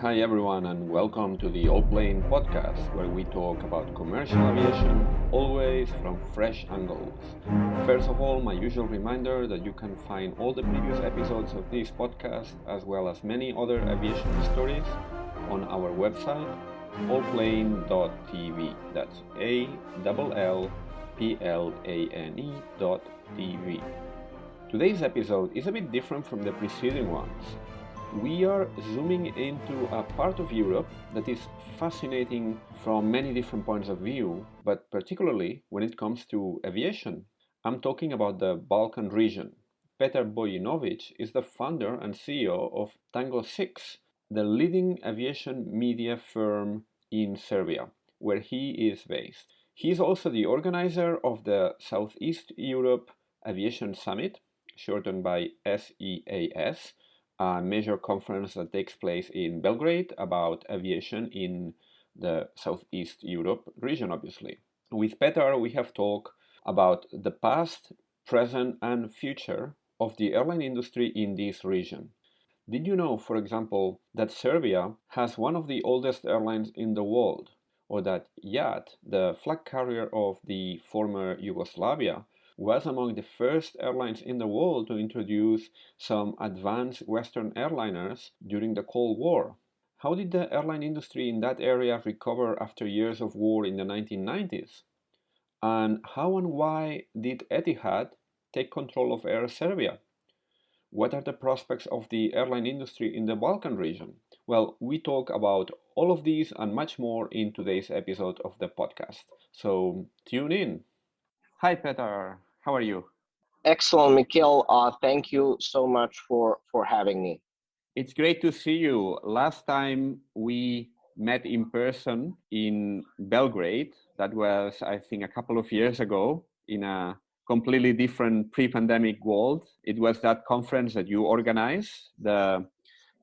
Hi everyone and welcome to the Allplane Podcast, where we talk about commercial aviation, always from fresh angles. First of all, my usual reminder that you can find all the previous episodes of this podcast, as well as many other aviation stories, on our website, Allplane.tv. That's ALLPLANE.tv. Today's episode is a bit different from the preceding ones. We are zooming into a part of Europe that is fascinating from many different points of view, but particularly when it comes to aviation. I'm talking about the Balkan region. Petar Vojinovic is the founder and CEO of TangoSix, the leading aviation media firm in Serbia, where he is based. He is also the organizer of the Southeast Europe Aviation Summit, shortened by SEAS, a major conference that takes place in Belgrade about aviation in the Southeast Europe region, obviously. With Petar, we have talked about the past, present, and future of the airline industry in this region. Did you know, for example, that Serbia has one of the oldest airlines in the world, or that JAT, the flag carrier of the former Yugoslavia, was among the first airlines in the world to introduce some advanced Western airliners during the Cold War? How did the airline industry in that area recover after years of war in the 1990s? And how and why did Etihad take control of Air Serbia? What are the prospects of the airline industry in the Balkan region? Well, we talk about all of these and much more in today's episode of the podcast. So tune in. Hi, Petar. How are you? Excellent, Mikhail. Thank you so much for having me. It's great to see you. Last time we met in person in Belgrade, that was, I think, a couple of years ago in a completely different pre-pandemic world. It was that conference that you organized, the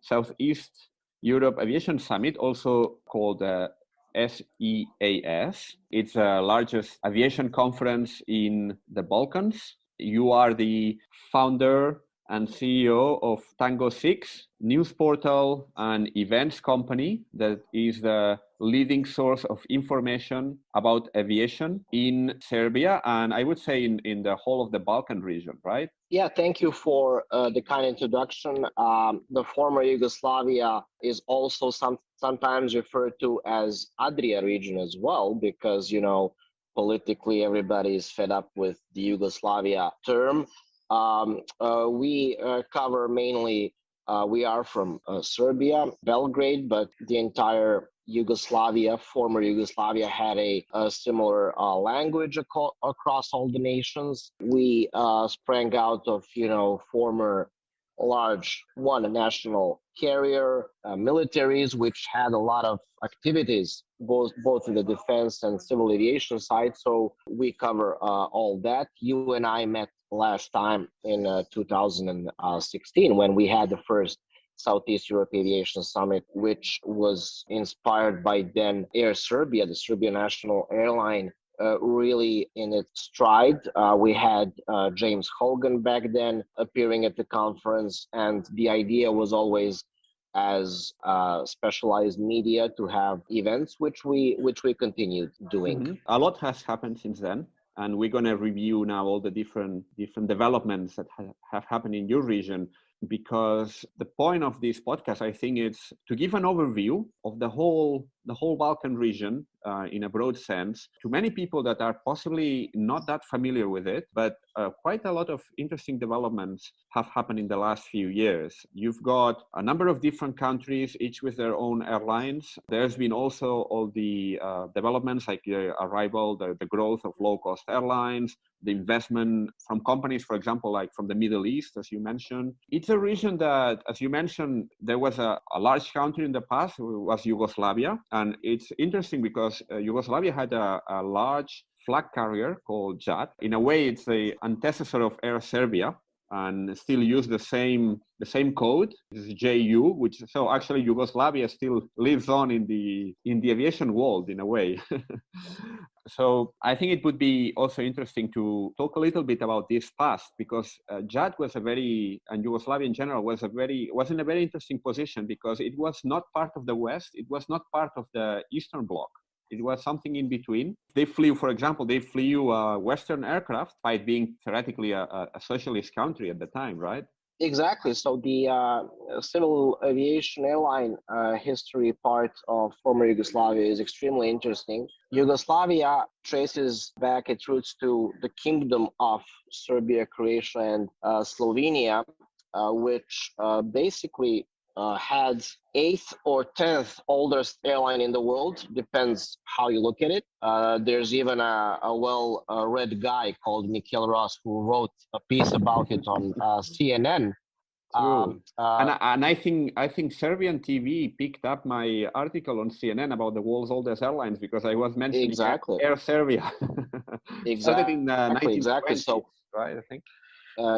Southeast Europe Aviation Summit, also called the SEAS. It's the largest aviation conference in the Balkans. You are the founder and CEO of TangoSix, news portal and events company that is the leading source of information about aviation in Serbia and I would say in the whole of the Balkan region, right? Yeah, thank you for the kind introduction. The former Yugoslavia is also sometimes referred to as Adria region as well, because, politically everybody is fed up with the Yugoslavia term. We cover mainly, we are from Serbia, Belgrade, but the entire former Yugoslavia had a similar language across all the nations. We sprang out of, former large one national carrier, militaries, which had a lot of activities, both in the defense and civil aviation side. So we cover all that. You and I met last time in 2016 when we had the first Southeast Europe Aviation Summit, which was inspired by then Air Serbia, the Serbian national airline, really in its stride. We had James Hogan back then appearing at the conference, and the idea was always as specialized media to have events, which we continued doing. Mm-hmm. A lot has happened since then. And we're going to review now all the different developments that have happened in your region, because the point of this podcast, I think, is to give an overview of the whole Balkan region in a broad sense to many people that are possibly not that familiar with it, but quite a lot of interesting developments have happened in the last few years. You've got a number of different countries, each with their own airlines. There's been also all the developments like the arrival, the growth of low-cost airlines, the investment from companies, for example, like from the Middle East, as you mentioned. It's a region that, as you mentioned, there was a large country in the past, it was Yugoslavia. And it's interesting because Yugoslavia had a large flag carrier called JAT. In a way, it's the antecessor of Air Serbia and still use the same code. This is JU, which so actually Yugoslavia still lives on in the aviation world in a way. So I think it would be also interesting to talk a little bit about this past, because JAT was and Yugoslavia in general was in a very interesting position, because it was not part of the West, it was not part of the Eastern Bloc. It was something in between. For example, they flew Western aircraft by being theoretically a socialist country at the time, right? Exactly. So the civil aviation airline history part of former Yugoslavia is extremely interesting. Yugoslavia traces back its roots to the Kingdom of Serbia, Croatia, and Slovenia, which basically had eighth or 10th oldest airline in the world, depends how you look at it. There's even a well-read guy called Mikel Ross who wrote a piece about it on CNN. True. And I think Serbian TV picked up my article on CNN about the world's oldest airlines, because I was mentioning exactly. Air Serbia. Started in the 1920s, exactly. So, right, I think.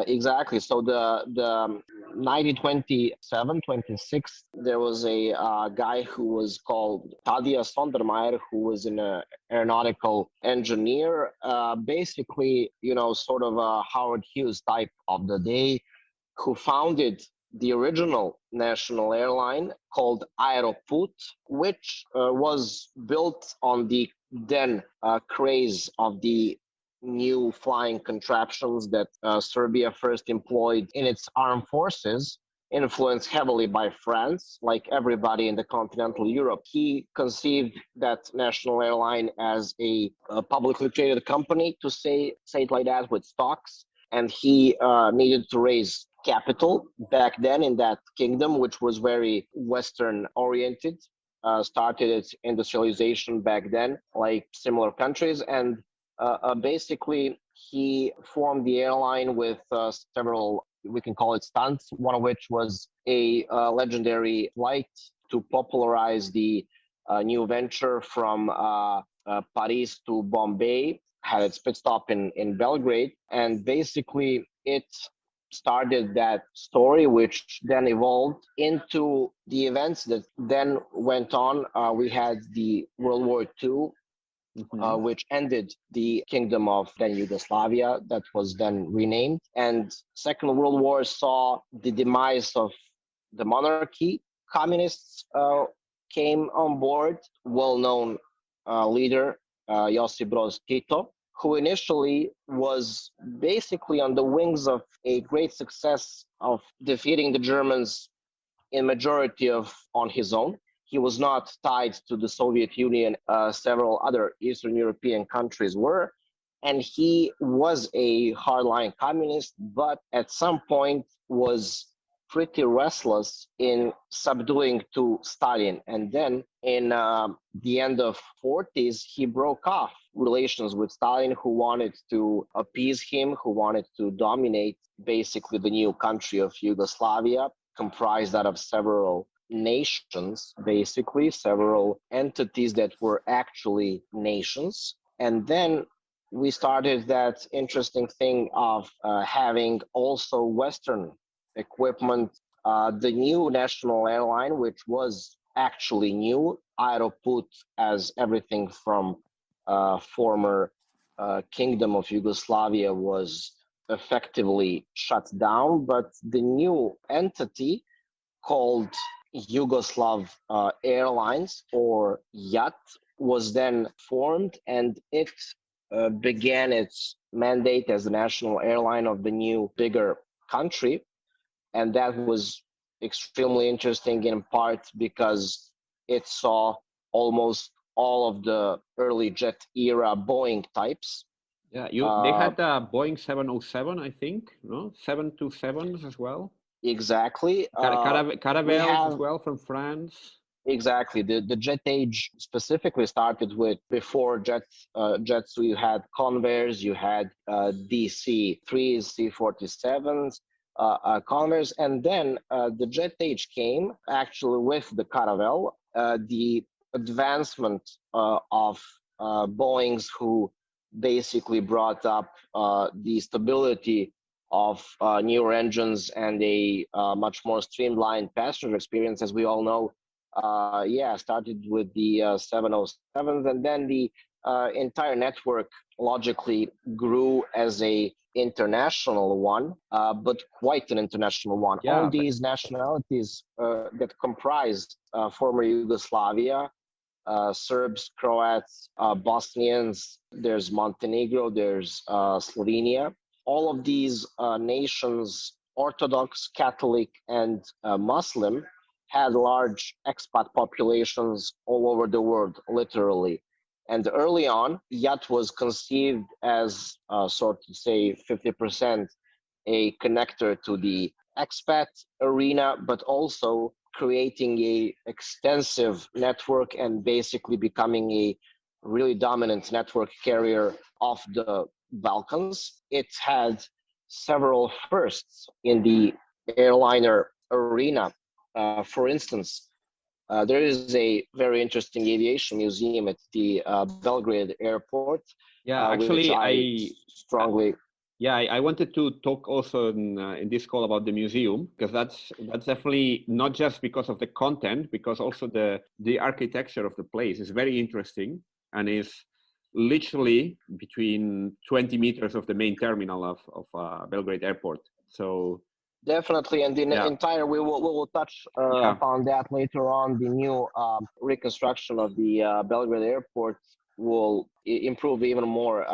Exactly. So the 1927, 26, there was a guy who was called Tadija Sondermayer, who was an aeronautical engineer, basically, sort of a Howard Hughes type of the day, who founded the original national airline called Aeroput, which was built on the then craze of the new flying contraptions that Serbia first employed in its armed forces, influenced heavily by France, like everybody in the continental Europe. He conceived that national airline as a publicly traded company, to say it like that, with stocks. And he needed to raise capital back then in that kingdom, which was very Western oriented. Started its industrialization back then, like similar countries. And basically, he formed the airline with several, we can call it stunts, one of which was a legendary flight to popularize the new venture from Paris to Bombay, had its pit stop in Belgrade. And basically, it started that story, which then evolved into the events that then went on. We had the World War II, which ended the kingdom of then Yugoslavia, that was then renamed. And Second World War saw the demise of the monarchy. Communists came on board. Well-known leader, Josip Broz Tito, who initially was basically on the wings of a great success of defeating the Germans in majority on his own. He was not tied to the Soviet Union. Several other Eastern European countries were. And he was a hardline communist, but at some point was pretty restless in subduing to Stalin. And then in the end of 40s, he broke off relations with Stalin, who wanted to appease him, who wanted to dominate basically the new country of Yugoslavia, comprised out of several nations, basically, several entities that were actually nations. And then we started that interesting thing of having also Western equipment. The new national airline, which was actually new, Aeroput, as everything from former Kingdom of Yugoslavia was effectively shut down, but the new entity called Yugoslav Airlines, or JAT, was then formed, and it began its mandate as the national airline of the new, bigger country. And that was extremely interesting in part because it saw almost all of the early jet era Boeing types. Yeah, they had the Boeing 707, I think, no? 727s as well. Exactly. Caravels as well from France. Exactly. The jet age specifically started with, before jets, you had Convair, you had DC-3s, C-47s, Convair, and then the jet age came actually with the Caravel, the advancement of Boeings, who basically brought up the stability of newer engines and a much more streamlined passenger experience. As we all know, started with the 707s, and then the entire network logically grew as a international one, but quite an international one. All Yeah, but these nationalities that comprise former Yugoslavia, Serbs, Croats, Bosnians, there's Montenegro, there's Slovenia. All of these nations, Orthodox, Catholic, and Muslim, had large expat populations all over the world, literally. And early on, JAT was conceived as sort of say 50% a connector to the expat arena, but also creating a extensive network and basically becoming a really dominant network carrier of the Balkans. It had several firsts in the airliner arena. For instance, there is a very interesting aviation museum at the Belgrade airport, yeah, which actually, I strongly. yeah, I wanted to talk also in this call about the museum, because that's definitely not just because of the content, because also the architecture of the place is very interesting and is literally between 20 meters of the main terminal of Belgrade Airport. So Definitely, and the yeah, entire we will touch yeah, upon that later on. The new reconstruction of the Belgrade airport will improve even more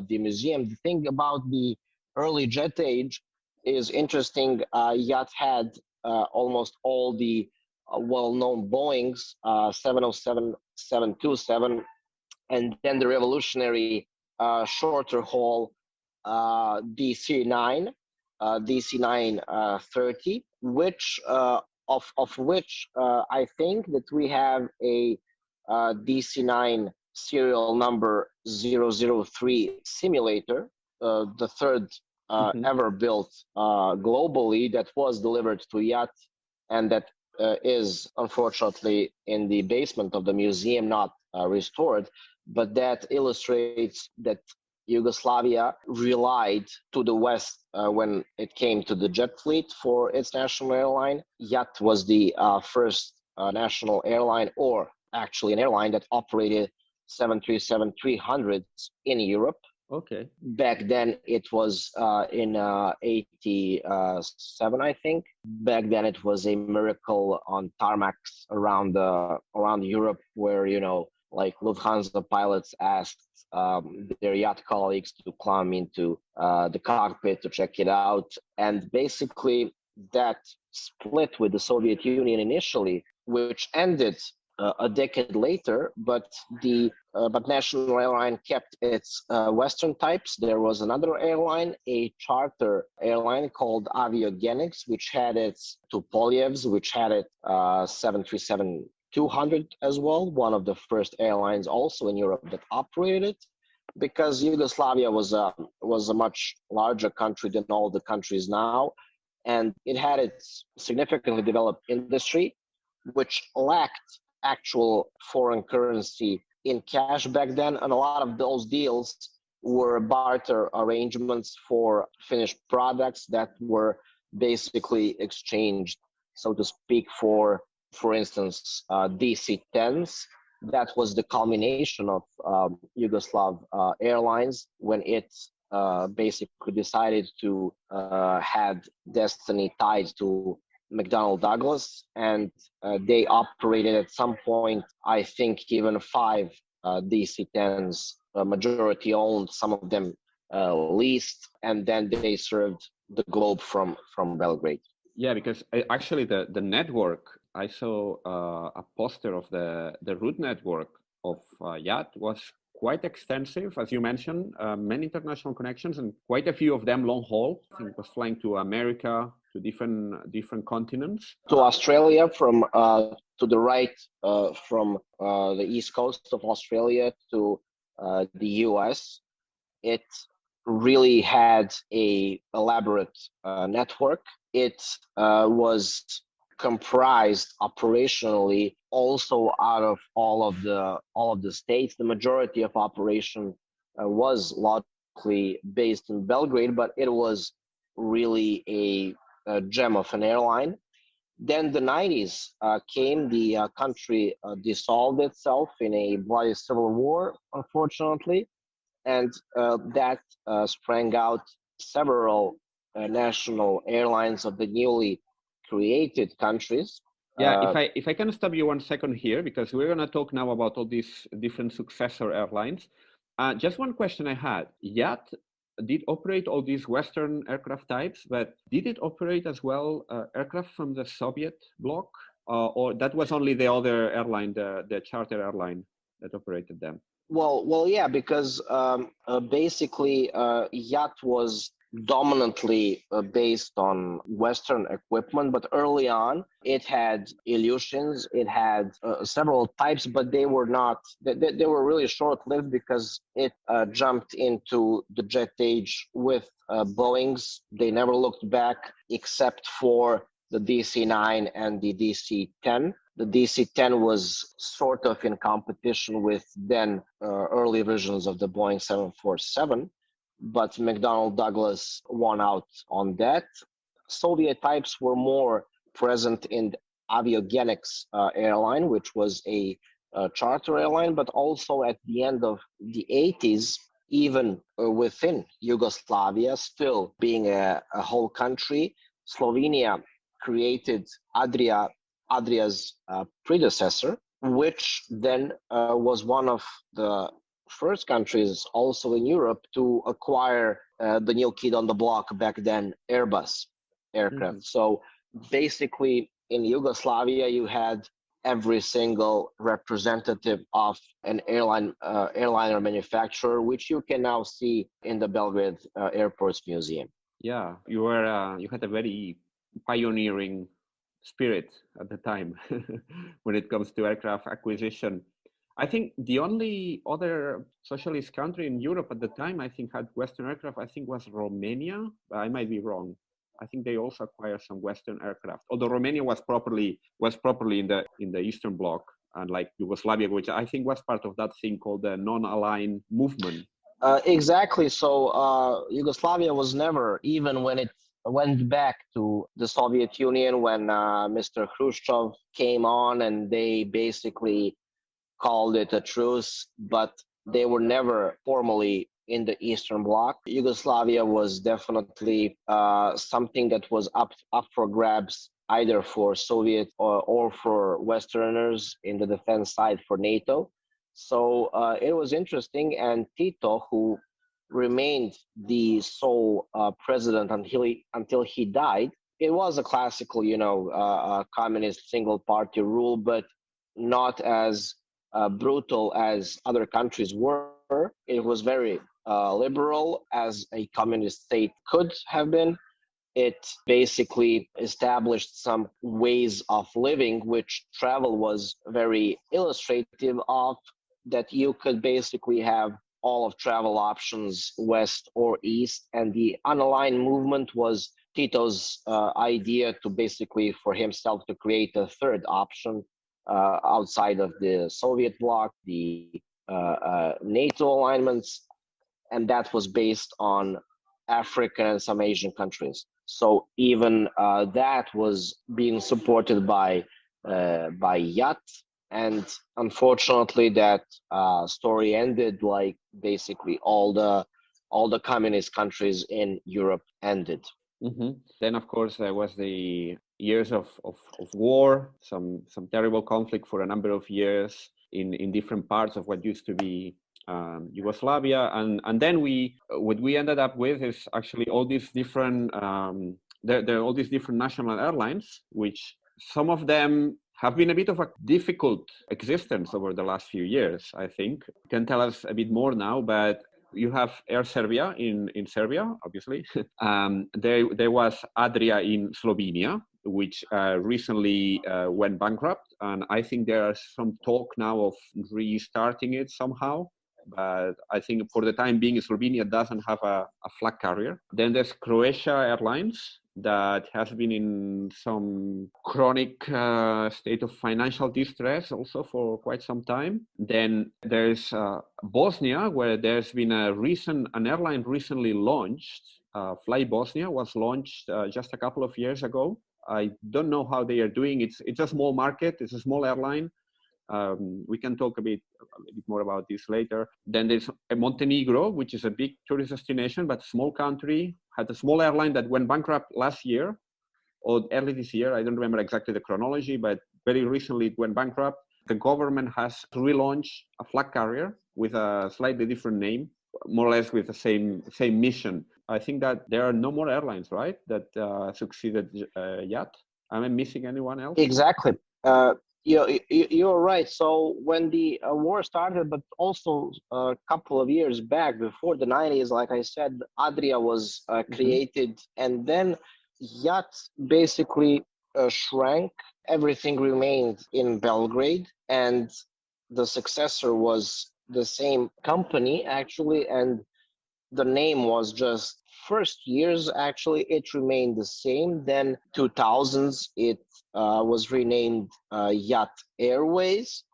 the museum. The thing about the early jet age is interesting. Yacht had almost all the well-known Boeings, 707, 727, and then the revolutionary shorter haul DC-9, DC-9 30, which of which I think that we have a DC-9 serial number 003 simulator, the third hmm, ever built globally, that was delivered to Yacht, and that is unfortunately in the basement of the museum, not restored, but that illustrates that Yugoslavia relied to the West when it came to the jet fleet for its national airline. JAT was the first national airline, or actually an airline, that operated 737-300s in Europe. okay, Back then, it was in 87, I think. Back then, it was a miracle on tarmacs around Europe, where like Lufthansa pilots asked their yacht colleagues to climb into the cockpit to check it out, and basically that split with the Soviet Union initially, which ended a decade later, but National Airline kept its Western types. There was another airline, a charter airline called Aviogenics, which had its Tupolyevs, which had it 737-200 as well, one of the first airlines also in Europe that operated it, because Yugoslavia was a much larger country than all the countries now, and it had its significantly developed industry, which lacked actual foreign currency in cash back then, and a lot of those deals were barter arrangements for finished products that were basically exchanged, so to speak, for instance, DC-10s. That was the culmination of Yugoslav Airlines when it basically decided to had destiny tied to McDonnell Douglas, and they operated at some point, I think, even 5 DC-10s, majority owned, some of them leased, and then they served the globe from Belgrade. yeah, because actually the network, I saw a poster of the route network of YAT was quite extensive, as you mentioned, many international connections, and quite a few of them long haul. I think it was flying to America, to different continents. To Australia, from to the right, from the east coast of Australia to the US. It really had a elaborate network. It was comprised operationally also out of all of the states. The majority of operation was logically based in Belgrade, but it was really a gem of an airline. Then the 90s came, the country dissolved itself in a bloody civil war, unfortunately, and that sprang out several national airlines of the newly created countries. Yeah, if I can stop you 1 second here, because we're going to talk now about all these different successor airlines. Just one question I had. JAT did operate all these Western aircraft types, but did it operate as well aircraft from the Soviet bloc, or that was only the other airline, the charter airline that operated them? Well, yeah, because basically yacht was dominantly based on Western equipment, but early on it had Ilyushins, it had several types, but they were not, they were really short-lived because it jumped into the jet age with Boeings. They never looked back except for the DC-9 and the DC-10. The DC-10 was sort of in competition with then early versions of the Boeing 747, but McDonnell Douglas won out on that. Soviet types were more present in Aviogenics airline, which was a charter airline, but also at the end of the 80s, even within Yugoslavia, still being a whole country, Slovenia created Adria's predecessor, which then was one of the first countries also in Europe to acquire the new kid on the block back then, Airbus aircraft. Mm-hmm. So basically in Yugoslavia, you had every single representative of an airliner manufacturer, which you can now see in the Belgrade Airports Museum. Yeah, you had a very pioneering spirit at the time when it comes to aircraft acquisition. I think the only other socialist country in Europe at the time I think had Western aircraft, I think was Romania. I might be wrong. I think they also acquired some Western aircraft, although Romania was properly in the Eastern Bloc, unlike Yugoslavia, which I think was part of that thing called the non-aligned movement. Exactly. So Yugoslavia was never, even when it went back to the Soviet Union, when Mr. Khrushchev came on and they basically called it a truce, but they were never formally in the Eastern Bloc. Yugoslavia was definitely something that was up for grabs, either for Soviet or for Westerners in the defense side for NATO. So it was interesting, and Tito, who remained the sole president until he died, it was a classical, communist single-party rule, but not as brutal as other countries were. It was very liberal, as a communist state could have been. It basically established some ways of living, which travel was very illustrative of, that you could basically have all of travel options, west or east. And the unaligned movement was Tito's idea to basically, for himself, to create a third option outside of the Soviet bloc, the NATO alignments, and that was based on African and some Asian countries. So even that was being supported by JAT, and unfortunately, that story ended like basically all the communist countries in Europe ended. Mm-hmm. Then, of course, there was the years of war, some terrible conflict for a number of years in different parts of what used to be Yugoslavia, and then what we ended up with is actually all these different there are all these different national airlines, which some of them have been a bit of a difficult existence over the last few years. I think you can tell us a bit more now, but you have Air Serbia in Serbia, obviously. There was Adria in Slovenia, which recently went bankrupt, and I think there is some talk now of restarting it somehow. But I think for the time being, Slovenia doesn't have a flag carrier. Then there's Croatia Airlines, that has been in some chronic state of financial distress also for quite some time. Then there's Bosnia, where there's been an airline recently launched. Fly Bosnia was launched just a couple of years ago. I don't know how they are doing. It's a small market. It's a small airline. We can talk a bit more about this later. Then there's Montenegro, which is a big tourist destination, but small country, had a small airline that went bankrupt last year or early this year. I don't remember exactly the chronology, but very recently it went bankrupt. The government has relaunched a flag carrier with a slightly different name, more or less with the same mission. I think that there are no more airlines, right, that succeeded JAT. Am I missing anyone else? Exactly. You're right. So when the war started, but also a couple of years back, before the 90s, like I said, Adria was created, and then JAT basically shrank. Everything remained in Belgrade, and the successor was the same company, actually, and the name was just first years, actually, it remained the same. Then 2000s, it was renamed JAT Airways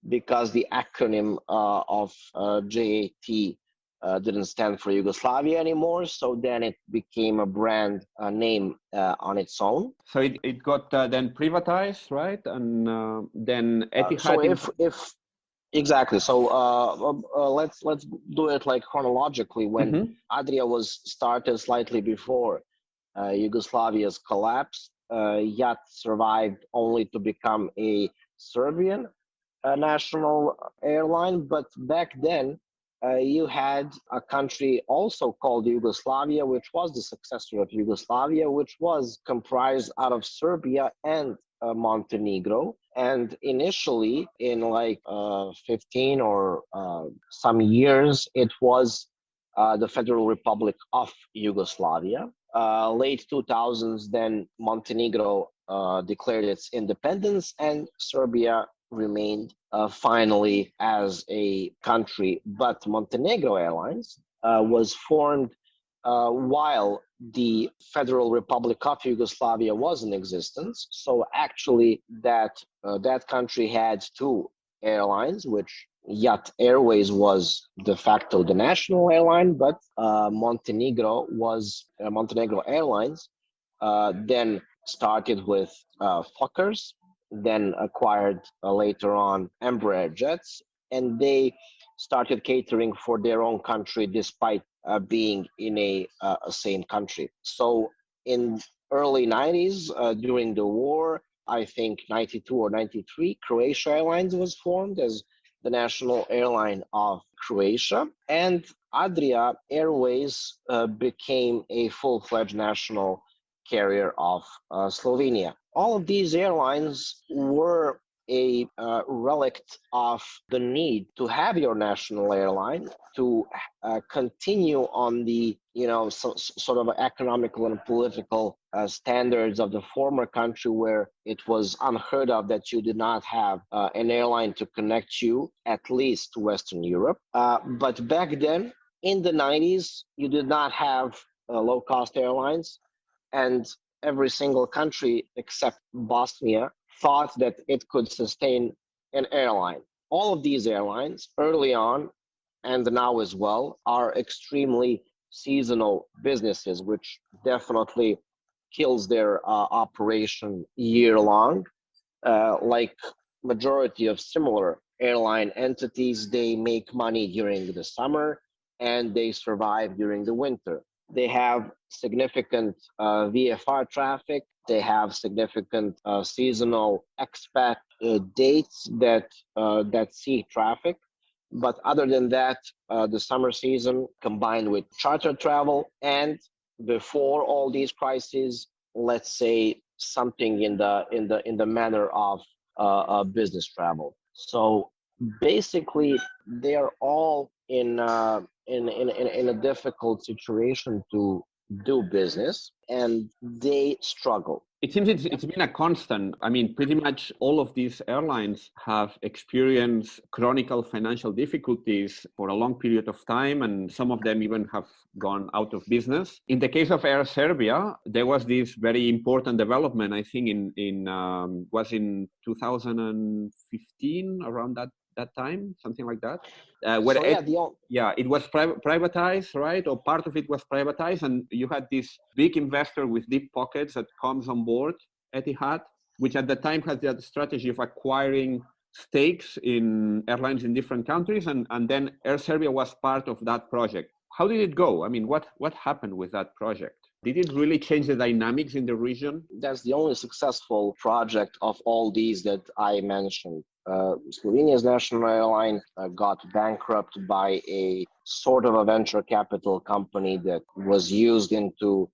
because the acronym of JAT didn't stand for Yugoslavia anymore. So then it became a brand name on its own. So it got then privatized, right? And then Etihad. So if exactly. So let's do it like chronologically. When Adria was started slightly before Yugoslavia's collapse, JAT survived only to become a Serbian national airline. But back then, you had a country also called Yugoslavia, which was the successor of Yugoslavia, which was comprised out of Serbia and Montenegro. And initially, in like 15 or some years, it was the Federal Republic of Yugoslavia. Late 2000s, then Montenegro declared its independence, and Serbia remained finally as a country. But Montenegro Airlines was formed while the Federal Republic of Yugoslavia was in existence. So actually that country had two airlines, which JAT Airways was de facto the national airline, but Montenegro Airlines then started with Fokkers, then acquired later on Embraer jets, and they started catering for their own country despite being in a same country. So in early 90s, during the war, I think 92 or 93, Croatia Airlines was formed as the national airline of Croatia, and Adria Airways became a full-fledged national carrier of Slovenia. All of these airlines were a relic of the need to have your national airline to continue on the sort of economical and political standards of the former country, where it was unheard of that you did not have an airline to connect you at least to Western Europe. But back then, in the 90s, you did not have low-cost airlines, and every single country except Bosnia thought that it could sustain an airline. All of these airlines, early on and now as well, are extremely seasonal businesses, which definitely kills their operation year-long. Like majority of similar airline entities, they make money during the summer and they survive during the winter. They have significant VFR traffic. They have significant seasonal expat dates that see traffic. But other than that, the summer season combined with charter travel, and before all these crises, let's say something in the manner of business travel. So basically, they are all in a difficult situation to do business, and they struggle. It seems it's been a constant. I mean, pretty much all of these airlines have experienced chronic financial difficulties for a long period of time, and some of them even have gone out of business. In the case of Air Serbia, there was this very important development, I think was in 2015, around that time, something like that. It was privatized, right? Or part of it was privatized, and you had this big investor with deep pockets that comes on board Etihad, which at the time had the strategy of acquiring stakes in airlines in different countries, and then Air Serbia was part of that project. How did it go? I mean, what happened with that project? Did it really change the dynamics in the region? That's the only successful project of all these that I mentioned. Slovenia's national airline got bankrupt by a sort of a venture capital company that was used into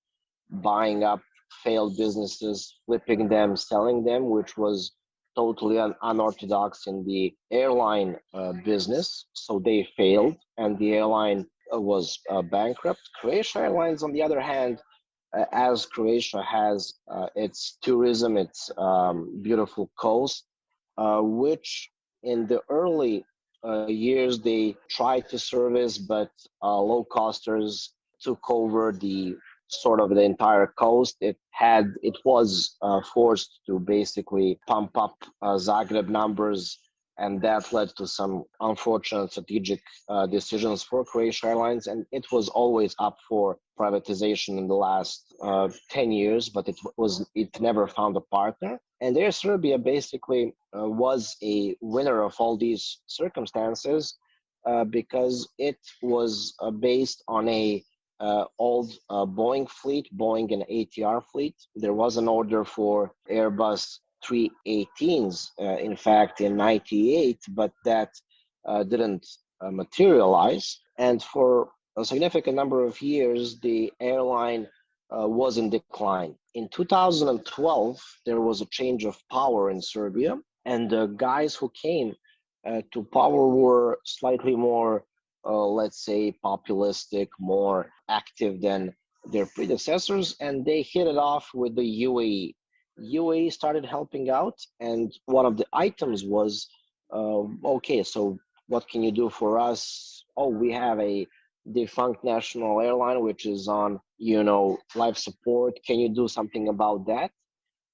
buying up failed businesses, flipping them, selling them, which was totally unorthodox in the airline business. So they failed, and the airline was bankrupt. Croatia Airlines, on the other hand, as Croatia has its tourism, its beautiful coast, which in the early years they tried to service, but low-costers took over the sort of the entire coast. It was forced to basically pump up Zagreb numbers, and that led to some unfortunate strategic decisions for Croatia Airlines. And it was always up for privatization in the last 10 years, but it never found a partner. And Air Serbia basically was a winner of all these circumstances because it was based on a old Boeing fleet, Boeing and ATR fleet. There was an order for Airbus 318s, in fact, in 98, but that didn't materialize. And for a significant number of years, the airline was in decline. In 2012, there was a change of power in Serbia, and the guys who came to power were slightly more, let's say, populistic, more active than their predecessors, and they hit it off with the UAE. UAE started helping out, and one of the items was, okay, so what can you do for us? Oh, we have a defunct national airline which is on, life support. Can you do something about that?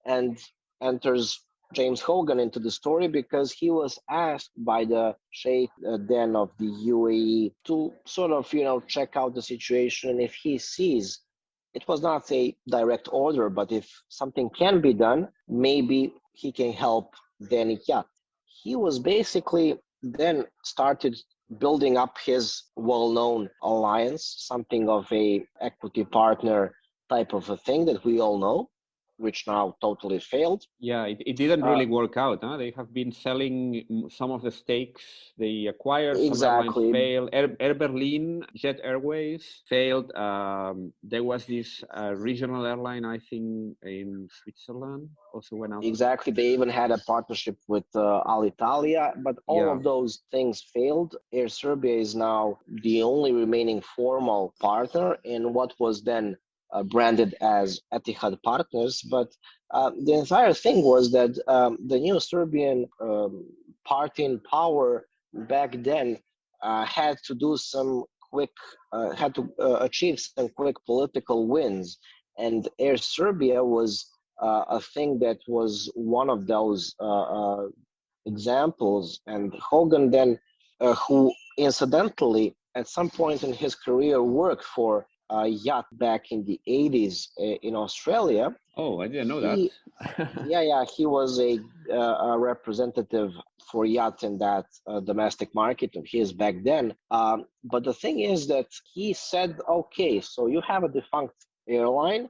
And enters James Hogan into the story because he was asked by the Sheikh then of the UAE to sort of, check out the situation. And if he sees, it was not a direct order, but if something can be done, maybe he can help then Yat. He was basically then started building up his well-known alliance, something of a equity partner type of a thing that we all know, which now totally failed. Yeah, it didn't really work out. Huh? They have been selling some of the stakes they acquired. Exactly. Some airlines failed. Air Berlin, Jet Airways failed. There was this regional airline, I think, in Switzerland, also went out. Exactly. They even had a partnership with Alitalia, but all of those things failed. Air Serbia is now the only remaining formal partner in what was then branded as Etihad Partners, but the entire thing was that the new Serbian party in power back then had to do some had to achieve some quick political wins, and Air Serbia was a thing that was one of those examples. And Hogan then, who incidentally at some point in his career worked for Yacht back in the 80s in Australia. Oh, I didn't know that. He was a representative for Yacht in that domestic market of his back then. But the thing is that he said, okay, so you have a defunct airline.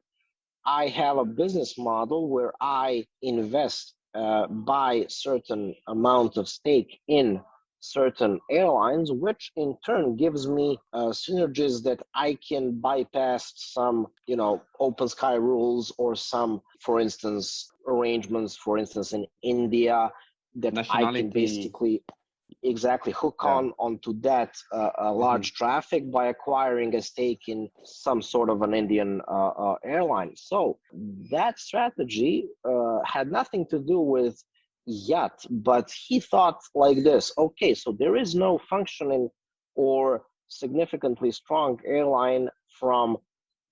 I have a business model where I invest by certain amount of stake in certain airlines, which in turn gives me synergies that I can bypass some, open sky rules or some, for instance, arrangements, for instance, in India that I can basically hook onto that large traffic by acquiring a stake in some sort of an Indian airline. So that strategy had nothing to do with Yacht, but he thought like this: okay, so there is no functioning or significantly strong airline from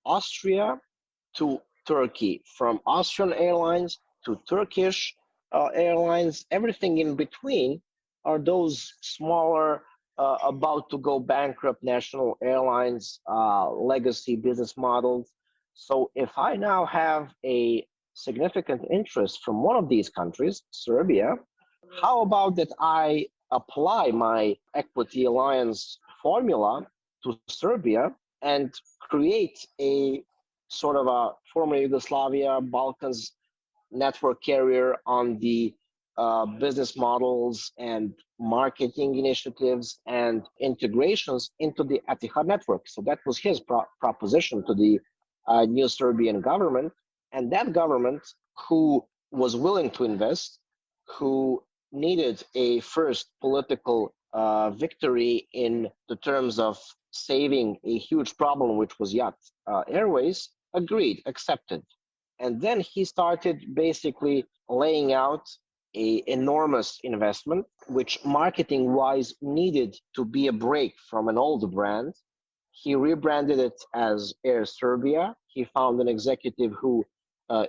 Austria to Turkey, from Austrian Airlines to Turkish Airlines. Everything in between are those smaller, about to go bankrupt national airlines, legacy business models. So if I now have a significant interest from one of these countries, Serbia, how about that I apply my equity alliance formula to Serbia and create a sort of a former Yugoslavia, Balkans network carrier on the business models and marketing initiatives and integrations into the Etihad network. So that was his proposition to the new Serbian government. And that government, who was willing to invest, who needed a first political victory in the terms of saving a huge problem, which was JAT Airways, agreed, accepted. And then he started basically laying out a enormous investment, which marketing-wise needed to be a break from an old brand. He rebranded it as Air Serbia. He found an executive who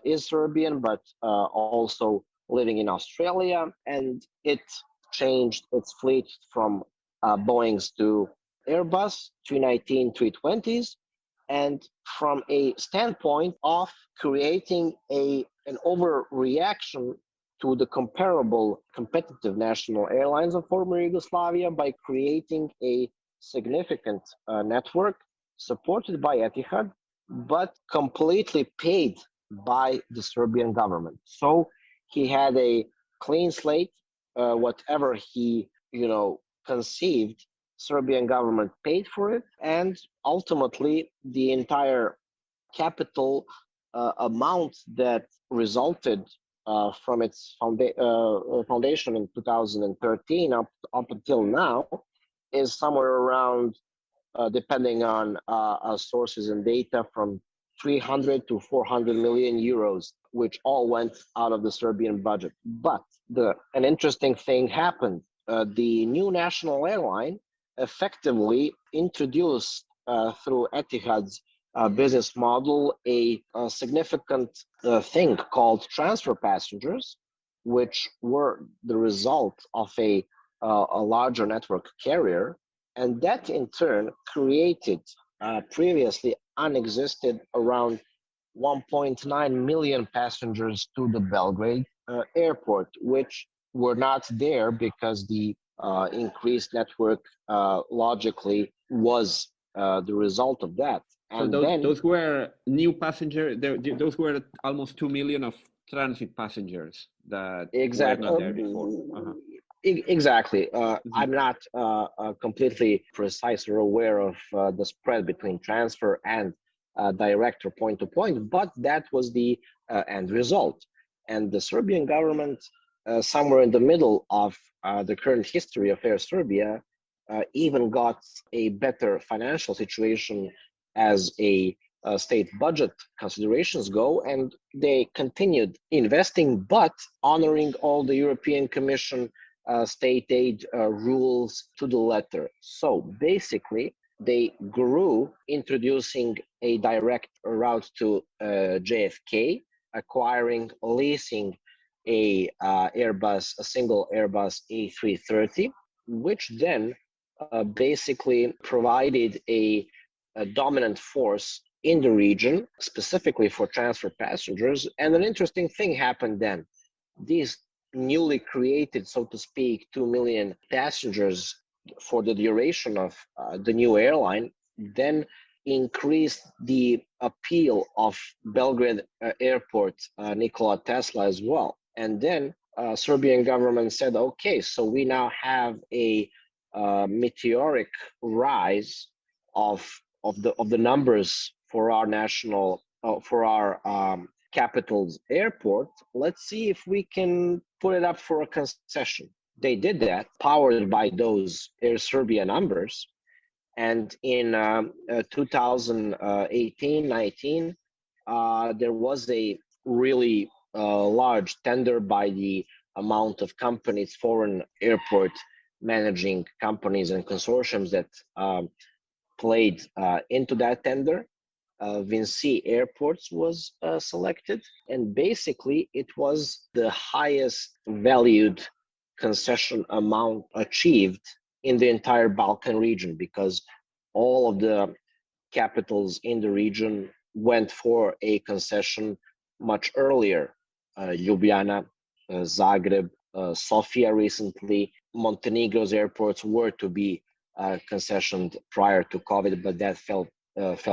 is Serbian, but also living in Australia, and it changed its fleet from Boeings to Airbus, 319, 320s, and from a standpoint of creating an overreaction to the comparable competitive national airlines of former Yugoslavia by creating a significant network supported by Etihad, but completely paid by the Serbian government. So he had a clean slate. Whatever he, conceived, Serbian government paid for it, and ultimately the entire capital amount that resulted from its foundation in 2013 up until now is somewhere around, depending on sources and data, from 300 to 400 million euros, which all went out of the Serbian budget. But an interesting thing happened. The new national airline effectively introduced through Etihad's business model a significant thing called transfer passengers, which were the result of a larger network carrier, and that in turn created previously unexisted around 1.9 million passengers to the Belgrade airport, which were not there because the increased network logically was the result of that. And so those were new passengers. Those were almost 2 million of transit passengers that were not there before. Uh-huh. Exactly. I'm not completely precise or aware of the spread between transfer and direct or point-to-point, but that was the end result. And the Serbian government, somewhere in the middle of the current history of Air Serbia, even got a better financial situation as a state budget considerations go, and they continued investing, but honoring all the European Commission state aid rules to the letter. So basically, they grew, introducing a direct route to JFK, acquiring, leasing a single Airbus A330, which then basically provided a dominant force in the region, specifically for transfer passengers. And an interesting thing happened then. These newly created, so to speak, 2 million passengers for the duration of the new airline then increased the appeal of Belgrade Airport, Nikola Tesla as well. And then Serbian government said, okay, so we now have a meteoric rise of the numbers for our capital's airport. Let's see if we can put it up for a concession. They did that, powered by those Air Serbia numbers. And in 2018-19, there was a really large tender by the amount of companies, foreign airport managing companies and consortiums that played into that tender. Vinci Airports was selected, and basically it was the highest valued concession amount achieved in the entire Balkan region, because all of the capitals in the region went for a concession much earlier. Ljubljana, Zagreb, Sofia recently. Montenegro's airports were to be concessioned prior to COVID, but that fell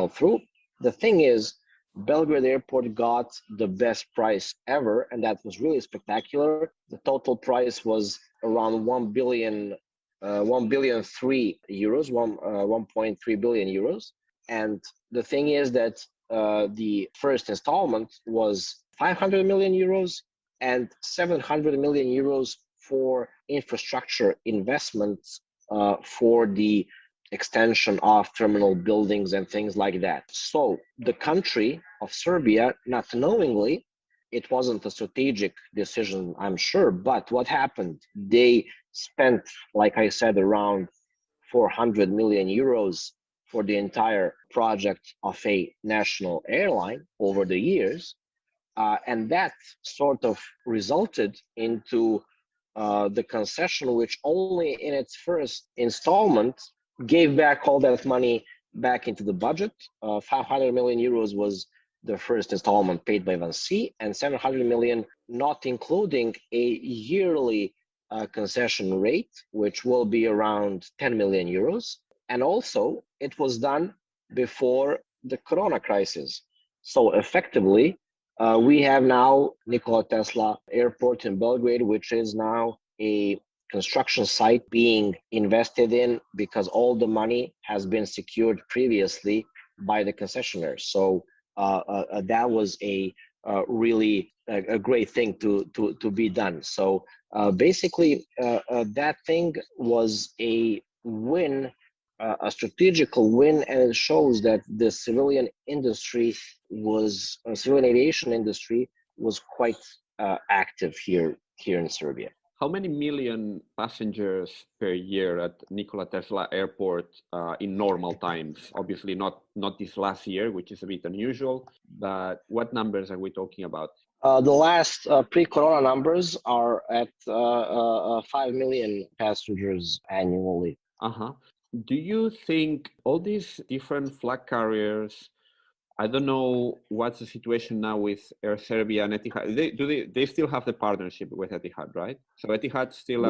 through. The thing is, Belgrade Airport got the best price ever, and that was really spectacular. The total price was around 1.3 billion euros. And the thing is that the first installment was 500 million euros and 700 million euros for infrastructure investments for the extension of terminal buildings and things like that. So the country of Serbia, not knowingly, it wasn't a strategic decision, I'm sure, but what happened? They spent, like I said, around 400 million euros for the entire project of a national airline over the years. And that sort of resulted into the concession, which only in its first installment gave back all that money back into the budget. 500 million euros was the first installment paid by Vansi, and 700 million, not including a yearly concession rate, which will be around 10 million euros. And also, it was done before the Corona crisis. So effectively, we have now Nikola Tesla Airport in Belgrade, which is now a construction site being invested in because all the money has been secured previously by the concessionaires. So that was a really a great thing to be done. So basically, that thing was a win, a strategical win, and it shows that the civilian aviation industry was quite active here in Serbia. How many million passengers per year at Nikola Tesla Airport in normal times? Obviously not this last year, which is a bit unusual, but what numbers are we talking about? The last pre-corona numbers are at 5 million passengers annually. Uh-huh. Do you think all these different flag carriers, I don't know what's the situation now with Air Serbia and Etihad. They still have the partnership with Etihad, right? So Etihad still.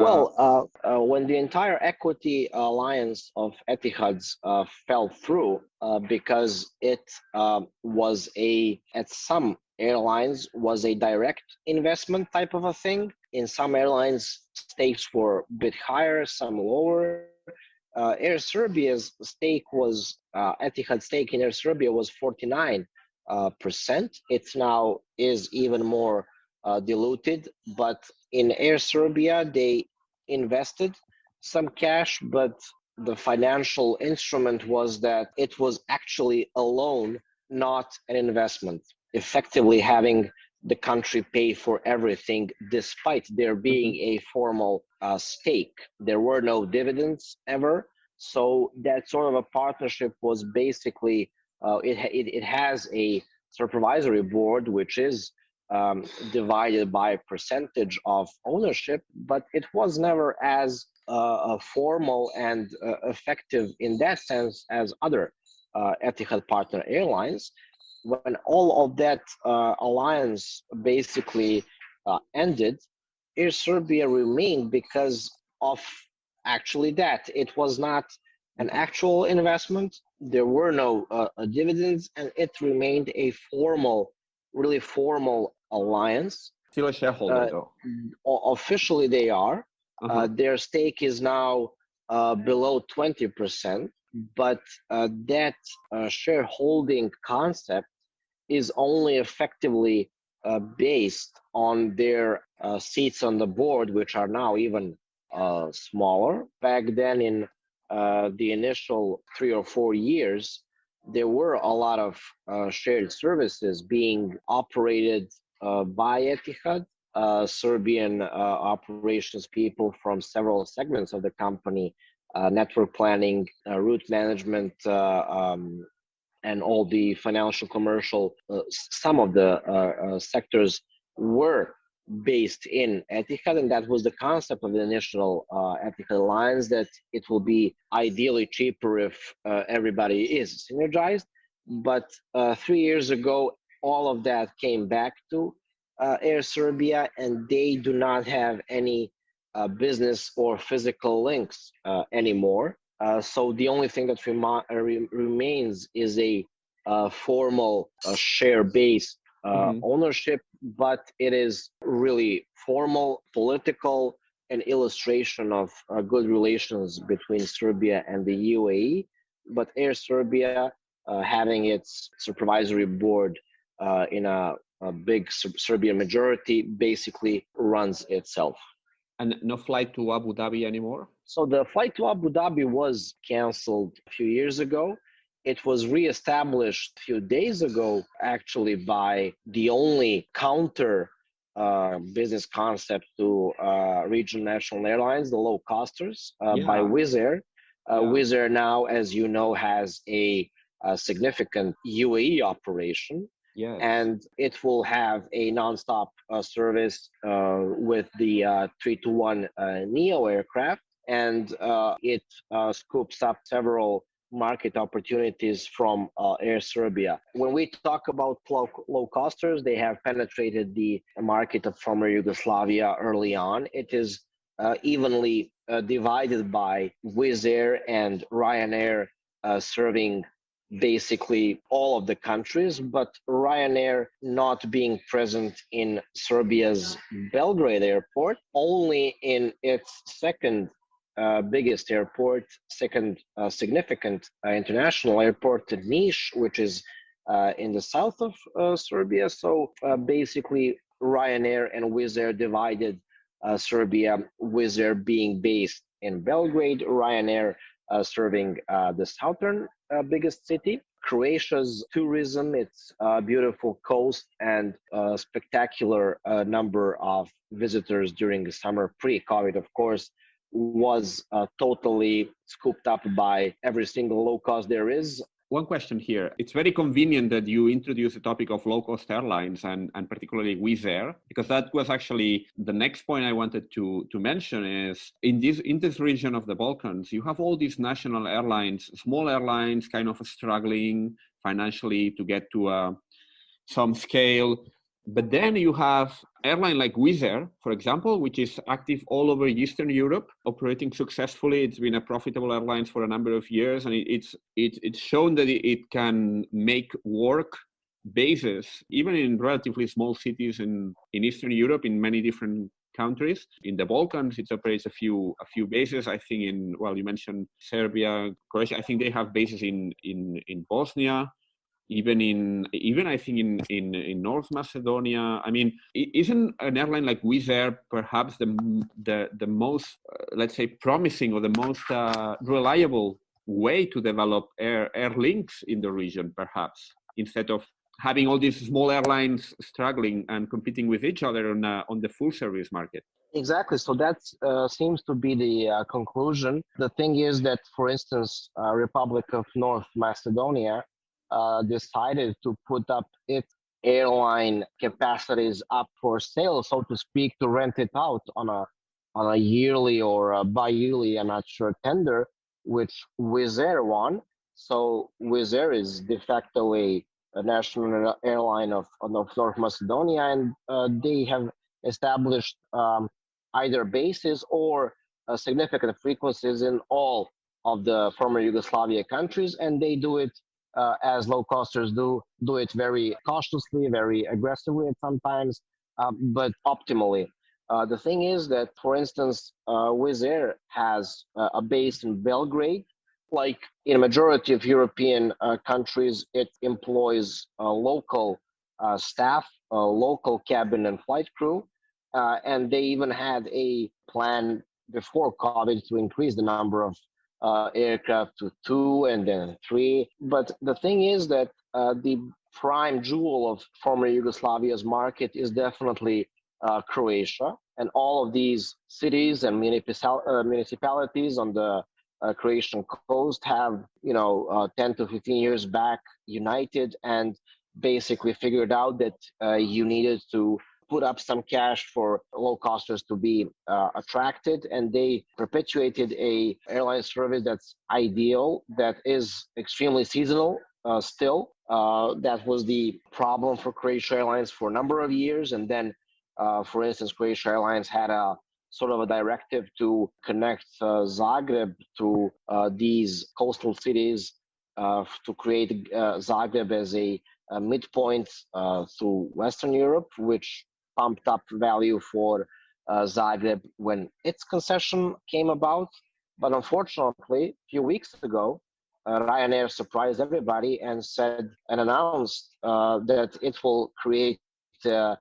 When the entire equity alliance of Etihad's fell through because it was at some airlines was a direct investment type of a thing. In some airlines, stakes were a bit higher, some lower. Air Serbia's stake was Etihad's stake in Air Serbia was 49%. It now is even more diluted, but in Air Serbia they invested some cash, but the financial instrument was that it was actually a loan, not an investment, effectively having the country pay for everything despite there being a formal stake. There were no dividends ever. So that sort of a partnership was basically, it has a supervisory board, which is divided by percentage of ownership, but it was never as formal and effective in that sense as other Etihad partner airlines. When all of that alliance basically ended, Air Serbia remained because of actually that. It was not an actual investment. There were no dividends, and it remained a really formal alliance. Still a shareholder, though. Officially, they are. Their stake is now below 20%. But that shareholding concept is only effectively based on their seats on the board, which are now even smaller. Back then, in the initial 3 or 4 years, there were a lot of shared services being operated by Etihad. Serbian operations people from several segments of the company, network planning, route management, and all the financial, commercial, some of the sectors were based in Etihad, and that was the concept of the initial Etihad alliance, that it will be ideally cheaper if everybody is synergized. But 3 years ago, all of that came back to Air Serbia, and they do not have any business or physical links anymore. So the only thing that remains is a formal share-based ownership, but it is really formal, political, an illustration of good relations between Serbia and the UAE. But Air Serbia, having its supervisory board in a big Serbian majority, basically runs itself. And no flight to Abu Dhabi anymore? So the flight to Abu Dhabi was canceled a few years ago. It was reestablished a few days ago, actually, by the only counter business concept to regional national airlines, the low costers, by Wizz Air. Wizz Air now, as you know, has a significant UAE operation. Yes. And it will have a nonstop service with the 321 Neo aircraft, and it scoops up several market opportunities from Air Serbia. When we talk about low costers, they have penetrated the market of former Yugoslavia early on. It is evenly divided by Wizz Air and Ryanair serving basically all of the countries, but Ryanair not being present in Serbia's Belgrade airport, only in its second biggest airport, second significant international airport, Niš, which is in the south of Serbia. So basically Ryanair and Wizz Air divided Serbia, Wizz Air being based in Belgrade, Ryanair serving the southern biggest city. Croatia's tourism, its beautiful coast and spectacular number of visitors during the summer, pre-COVID, of course, was totally scooped up by every single low cost there is. One question here. It's very convenient that you introduce the topic of low-cost airlines and particularly Wizz Air, because that was actually the next point I wanted to mention is in this region of the Balkans, you have all these national airlines, small airlines kind of struggling financially to get to some scale. But then you have airline like Wizz Air, for example, which is active all over Eastern Europe, operating successfully. It's been a profitable airline for a number of years, and it's shown that it can make work bases, even in relatively small cities in Eastern Europe, in many different countries. In the Balkans, it operates a few bases. I think you mentioned Serbia, Croatia. I think they have bases in Bosnia. Even I think in North Macedonia. I mean, isn't an airline like Wizz Air perhaps the most, let's say, promising or the most reliable way to develop air links in the region, perhaps, instead of having all these small airlines struggling and competing with each other on the full service market? Exactly. So that seems to be the conclusion. The thing is that, for instance, Republic of North Macedonia decided to put up its airline capacities up for sale, so to speak, to rent it out on a yearly or a bi-yearly, I'm not sure, tender, which Wizz Air won. So Wizz Air is de facto a national airline of North Macedonia, and they have established either bases or significant frequencies in all of the former Yugoslavia countries, and they do it as low costers do it very cautiously, very aggressively at sometimes, but optimally. The thing is that, for instance, Wizz Air has a base in Belgrade. Like in a majority of European countries, it employs local staff, local cabin and flight crew, and they even had a plan before COVID to increase the number of aircraft to 2 and then 3. But the thing is that the prime jewel of former Yugoslavia's market is definitely Croatia. And all of these cities and municipalities on the Croatian coast have, 10 to 15 years back united and basically figured out that you needed to put up some cash for low costers to be attracted, and they perpetuated a airline service that's ideal, that is extremely seasonal still. That was the problem for Croatia Airlines for a number of years. And then, for instance, Croatia Airlines had a sort of a directive to connect Zagreb to these coastal cities to create Zagreb as a midpoint through Western Europe, which pumped up value for Zagreb when its concession came about. But unfortunately, a few weeks ago, Ryanair surprised everybody and said and announced that it will create a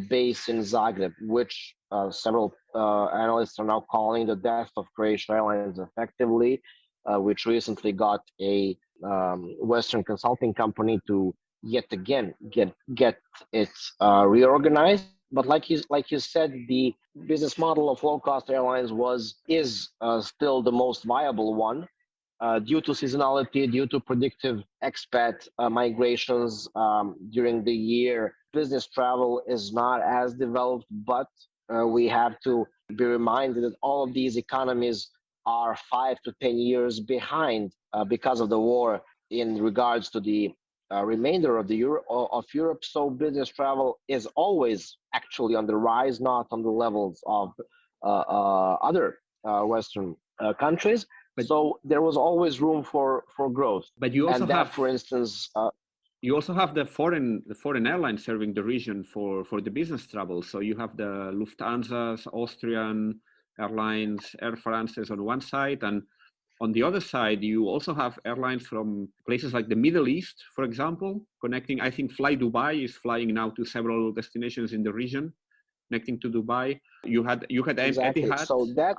base in Zagreb, which several analysts are now calling the death of Croatia Airlines effectively, which recently got a Western consulting company to yet again get it reorganized. But like you said, the business model of low cost airlines is still the most viable one. Due to seasonality, due to predictive expat migrations during the year, business travel is not as developed, but we have to be reminded that all of these economies are 5 to 10 years behind because of the war in regards to the remainder of Europe. So business travel is always actually on the rise, not on the levels of other Western countries. So there was always room for growth. But you also have, for instance, you also have the foreign airlines serving the region for the business travel. So you have the Lufthansa's, Austrian Airlines, Air France's on one side, and on the other side, you also have airlines from places like the Middle East, for example, connecting. I think Fly Dubai is flying now to several destinations in the region, connecting to Dubai. You had exactly. Etihad. So that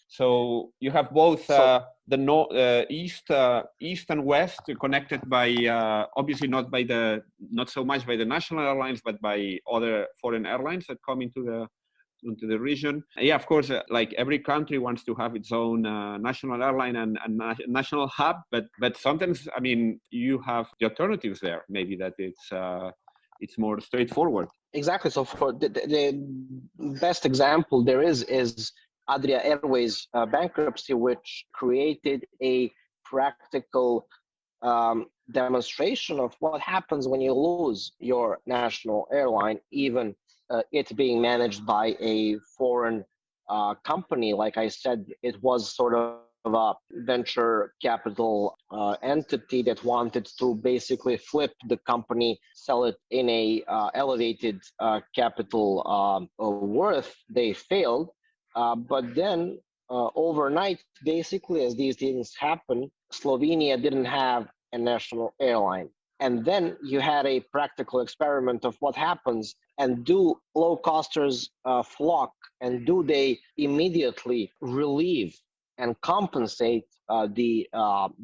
So you have both the east and west connected by obviously not so much by the national airlines, but by other foreign airlines that come into the region. Yeah, of course, like every country wants to have its own national airline and national hub, but sometimes, I mean, you have the alternatives there. Maybe that it's more straightforward. Exactly. So for the best example there is Adria Airways bankruptcy, which created a practical demonstration of what happens when you lose your national airline, even it being managed by a foreign company. Like I said, it was sort of a venture capital entity that wanted to basically flip the company, sell it in a elevated capital worth. They failed. But then overnight, basically, as these things happen, Slovenia didn't have a national airline. And then you had a practical experiment of what happens, and do low-costers flock, and do they immediately relieve and compensate the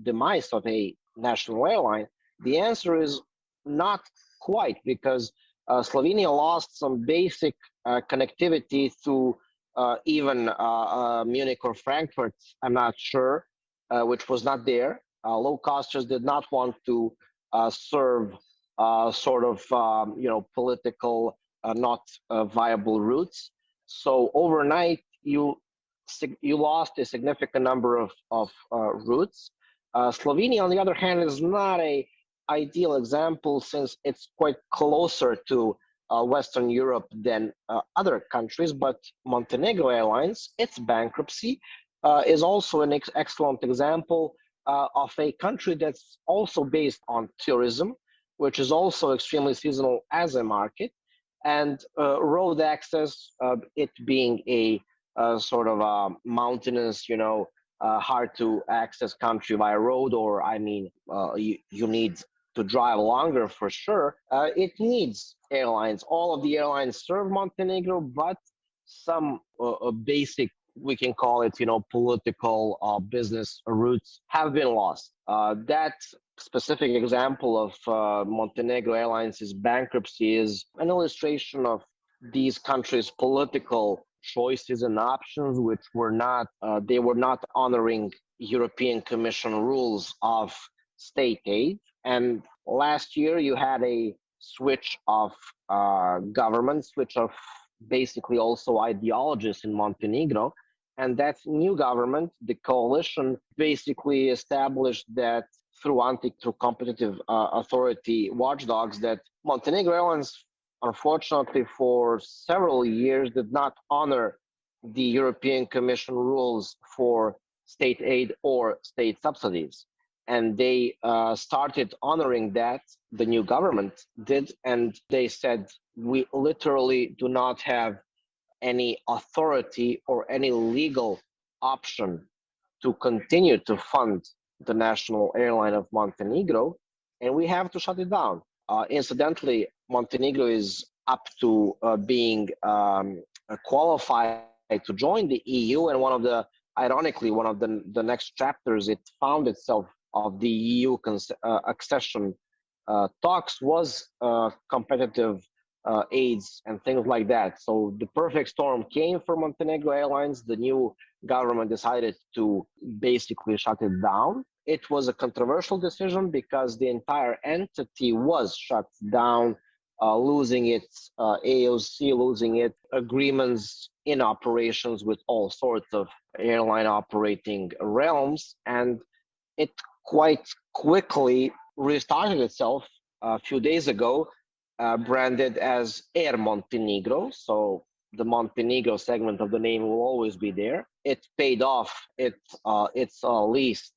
demise of a national airline? The answer is not quite, because Slovenia lost some basic connectivity to even Munich or Frankfurt, I'm not sure, which was not there. Low-costers did not want to serve sort of political not viable routes. So overnight you lost a significant number of routes. Slovenia, on the other hand, is not a ideal example, since it's quite closer to Western Europe than other countries. But Montenegro Airlines, its bankruptcy is also an excellent example of a country that's also based on tourism, which is also extremely seasonal as a market, and road access, it being a sort of a mountainous, hard to access country by road, or you need to drive longer for sure. It needs airlines. All of the airlines serve Montenegro, but some basic, we can call it, political business routes have been lost. That specific example of Montenegro Airlines' bankruptcy is an illustration of these countries' political choices and options, which were not, they were not honoring European Commission rules of state aid. And last year you had a switch of government, switch of basically also ideologies in Montenegro. And that new government, the coalition, basically established that through competitive authority watchdogs that Montenegro Airlines, unfortunately, for several years did not honor the European Commission rules for state aid or state subsidies. And they started honoring that, the new government did, and they said, we literally do not have any authority or any legal option to continue to fund the national airline of Montenegro, and we have to shut it down. Incidentally, Montenegro is up to being qualified to join the EU, and ironically, one of the next chapters it found itself of the EU accession talks was competitive aids and things like that. So the perfect storm came for Montenegro Airlines. The new government decided to basically shut it down. It was a controversial decision because the entire entity was shut down, losing its AOC, losing its agreements in operations with all sorts of airline operating realms. And it quite quickly restarted itself a few days ago, branded as Air Montenegro. So the Montenegro segment of the name will always be there. It paid off its leased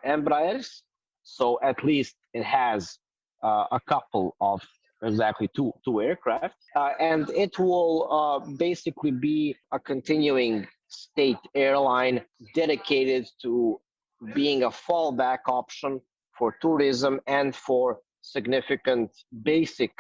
Embraers. So at least it has a couple of exactly two aircraft. And it will basically be a continuing state airline dedicated to being a fallback option for tourism and for significant basic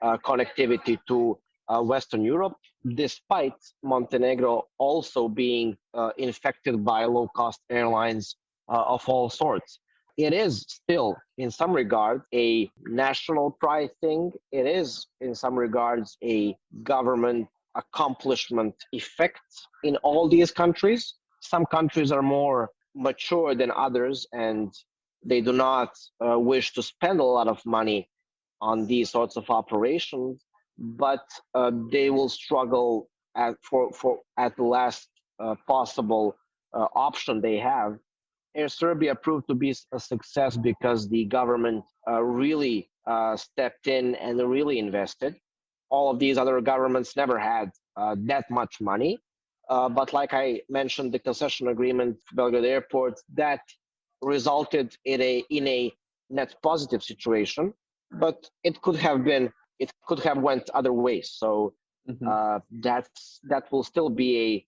connectivity to Western Europe, despite Montenegro also being infected by low-cost airlines of all sorts. It is still, in some regards, a national pride thing. It is, in some regards, a government accomplishment effect in all these countries. Some countries are more mature than others, and they do not wish to spend a lot of money on these sorts of operations, but they will struggle at the last possible option they have. Air Serbia proved to be a success because the government really stepped in and really invested. All of these other governments never had that much money. But like I mentioned, the concession agreement for Belgrade Airport, that resulted in a net positive situation, but it could have went other ways. So that will still be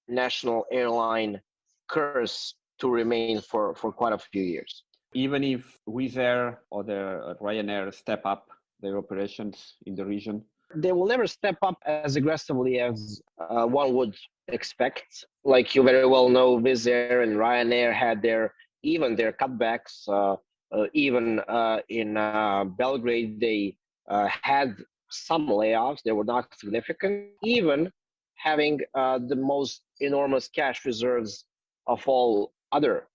a national airline curse to remain for quite a few years. Even if Wizz Air or the Ryanair step up their operations in the region? They will never step up as aggressively as one would expect. Like you very well know, Wizz Air and Ryanair had their cutbacks. Even in Belgrade, they had some layoffs. They were not significant. Even having the most enormous cash reserves of all other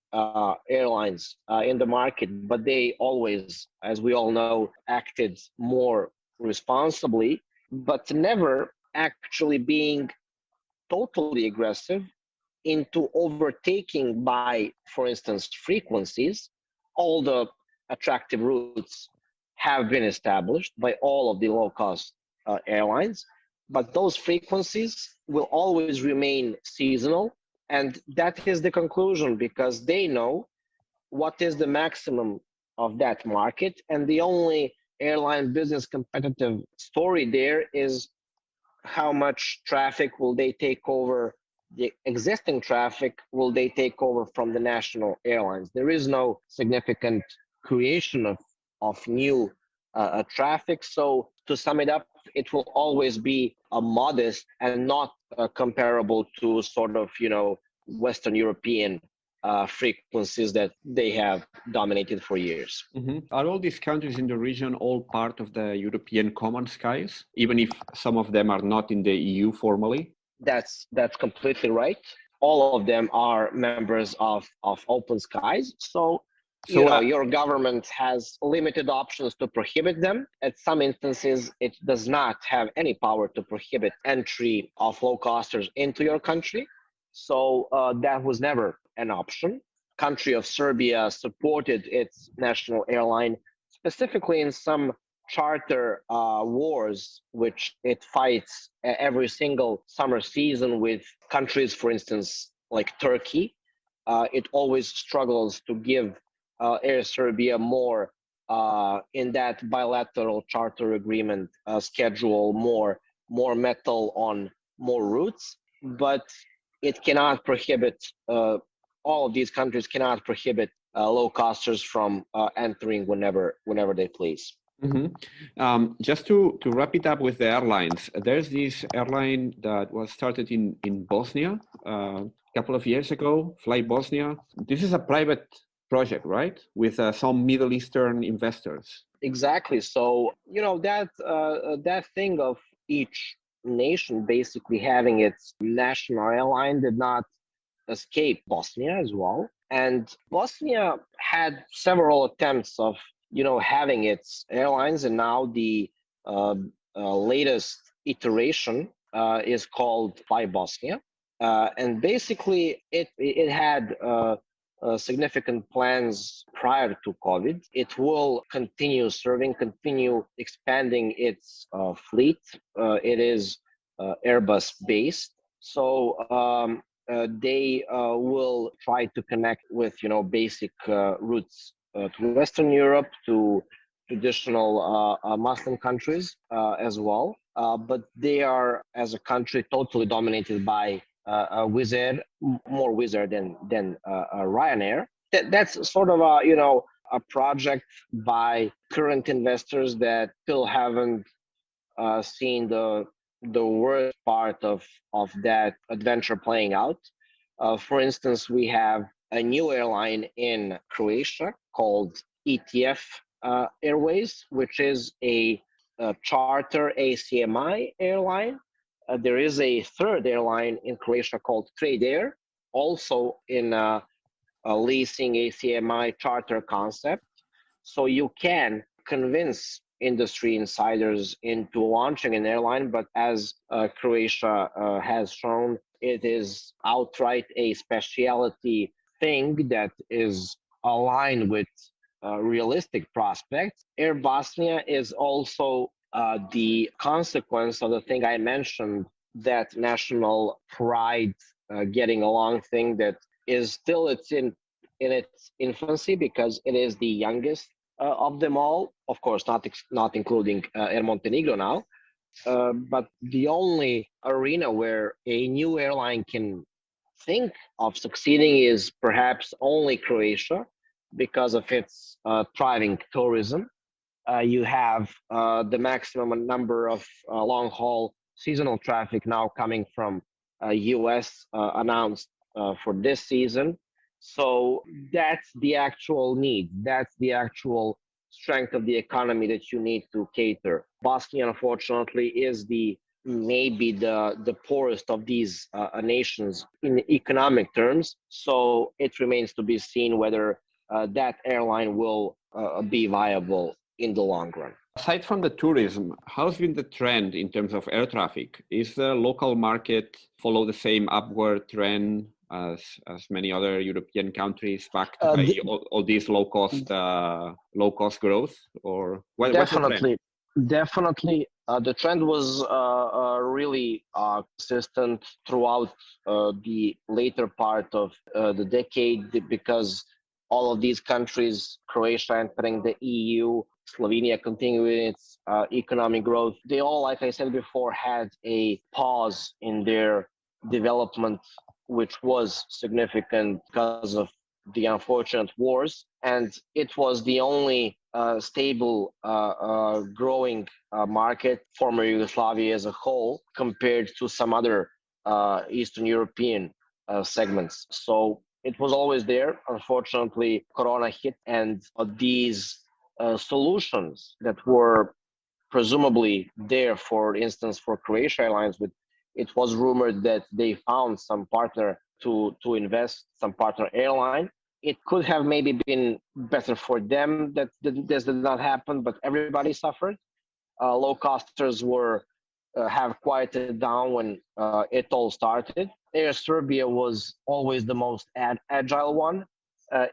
airlines in the market, but they always, as we all know, acted more responsibly, but never actually being totally aggressive into overtaking by, for instance, frequencies. All the attractive routes have been established by all of the low-cost airlines, but those frequencies will always remain seasonal. And that is the conclusion, because they know what is the maximum of that market. And the only airline business competitive story there is how much traffic will they take over, the existing traffic will they take over from the national airlines. There is no significant creation of new traffic. So to sum it up, it will always be a modest and not comparable to sort of, Western European frequencies that they have dominated for years. Mm-hmm. Are all these countries in the region all part of the European Common Skies, even if some of them are not in the EU formally? That's completely right. All of them are members of Open Skies. So your government has limited options to prohibit them. At some instances, it does not have any power to prohibit entry of low-costers into your country. So that was never an option. country of Serbia supported its national airline, specifically in some charter wars, which it fights every single summer season with countries, for instance, like Turkey. It always struggles to give Air Serbia more in that bilateral charter agreement schedule, more metal on more routes, but it cannot prohibit, all of these countries cannot prohibit low-costers from entering whenever they please. Just to wrap it up with the airlines, there's this airline that was started in Bosnia a couple of years ago, Fly Bosnia. This is a private project, right? With some Middle Eastern investors. Exactly. So, that thing of each nation basically having its national airline did not escape Bosnia as well. And Bosnia had several attempts of, having its airlines, and now the latest iteration is called Fly Bosnia. And basically, it had significant plans prior to COVID. It will continue expanding its fleet. It is Airbus based. So they will try to connect with, basic routes to Western Europe, to traditional Muslim countries as well. But they are, as a country, totally dominated by Wizz Air, more Wizz Air than Ryanair. That's sort of a project by current investors that still haven't seen the worst part of that adventure playing out. For instance, we have a new airline in Croatia called ETF Airways, which is a charter ACMI airline. There is a third airline in Croatia called Trade Air, also in a leasing ACMI charter concept. So you can convince industry insiders into launching an airline, but as Croatia has shown, it is outright a specialty thing that is aligned with realistic prospects. Air Bosnia is also the consequence of the thing I mentioned, that national pride getting along thing that is still in its infancy, because it is the youngest of them all. Of course, not including Air Montenegro now, but the only arena where a new airline can think of succeeding is perhaps only Croatia, because of its thriving tourism. You have the maximum number of long-haul seasonal traffic now coming from US announced for this season. So that's the actual need. That's the actual strength of the economy that you need to cater. Bosnia, unfortunately, is maybe the poorest of these nations in economic terms. So it remains to be seen whether that airline will be viable in the long run. Aside from the tourism, how's been the trend in terms of air traffic? Is the local market follow the same upward trend as many other European countries, backed by all these low cost growth, or what's the trend? Definitely. The trend was really consistent throughout the later part of the decade, because all of these countries, Croatia entering the EU, Slovenia continuing its economic growth, they all, like I said before, had a pause in their development, which was significant because of the unfortunate wars. And it was the only stable growing market, former Yugoslavia as a whole, compared to some other Eastern European segments. So it was always there. Unfortunately, Corona hit, and these solutions that were presumably there, for instance, for Croatia Airlines, it was rumored that they found some partner to invest, some partner airline. It could have maybe been better for them that this did not happen, but everybody suffered. Low costers have quieted down when it all started. Air Serbia was always the most agile one.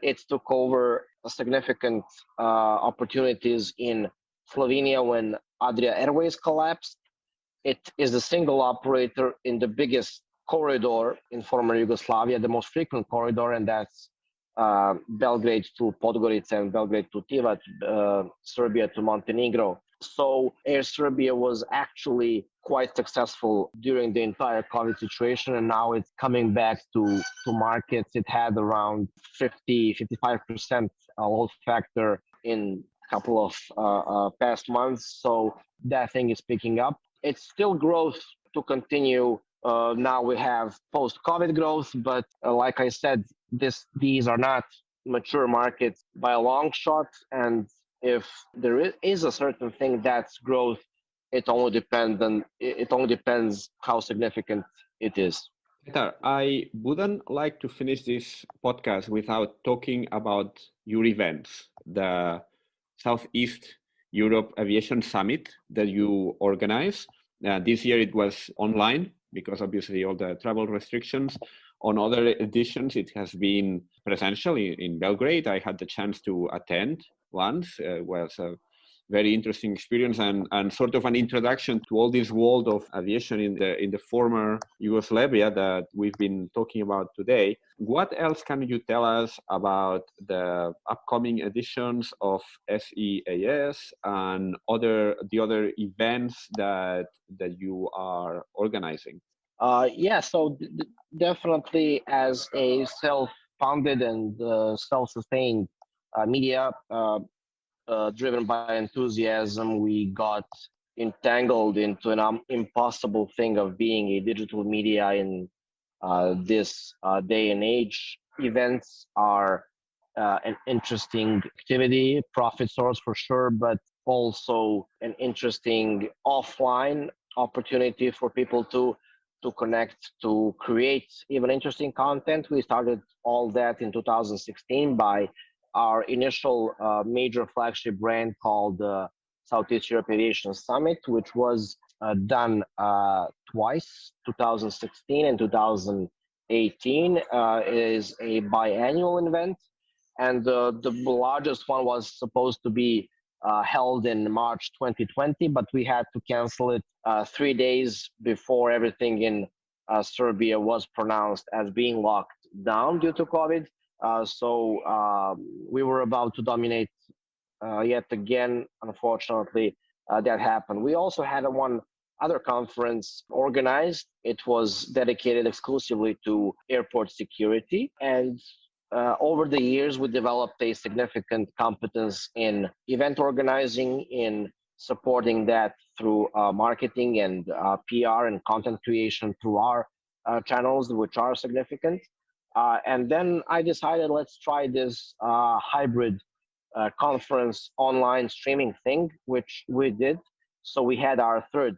it took over significant opportunities in Slovenia when Adria Airways collapsed. It is the single operator in the biggest corridor in former Yugoslavia, the most frequent corridor, and that's Belgrade to Podgorica and Belgrade to Tivat, Serbia to Montenegro. So Air Serbia was actually quite successful during the entire COVID situation, and now it's coming back to markets. It had around 55% load factor in a couple of past months. So that thing is picking up. It's still growth to continue. Now we have post-COVID growth, but like I said, these are not mature markets by a long shot. And if there is a certain thing that's growth, it only depends how significant it is. Petar, I wouldn't like to finish this podcast without talking about your events, the Southeast Europe Aviation Summit that you organize. This year it was online because obviously all the travel restrictions. On other editions, it has been presential in Belgrade. I had the chance to attend once. It was a very interesting experience and sort of an introduction to all this world of aviation in the former Yugoslavia that we've been talking about today. What else can you tell us about the upcoming editions of SEAS and the other events that you are organizing? So definitely as a self-founded and self-sustained media driven by enthusiasm, we got entangled into an impossible thing of being a digital media in this day and age. Events are an interesting activity, profit source for sure, but also an interesting offline opportunity for people to connect, to create even interesting content. We started all that in 2016 by our initial major flagship brand called the Southeast Europe Aviation Summit, which was done twice, 2016 and 2018. It is a biannual event, and the largest one was supposed to be held in March 2020, but we had to cancel it 3 days before everything in Serbia was pronounced as being locked down due to COVID. So we were about to dominate yet again. Unfortunately, that happened. We also had one other conference organized. It was dedicated exclusively to airport security. And over the years, we developed a significant competence in event organizing, in supporting that through marketing and PR and content creation through our channels, which are significant. And then I decided, let's try this hybrid conference online streaming thing, which we did. So we had our third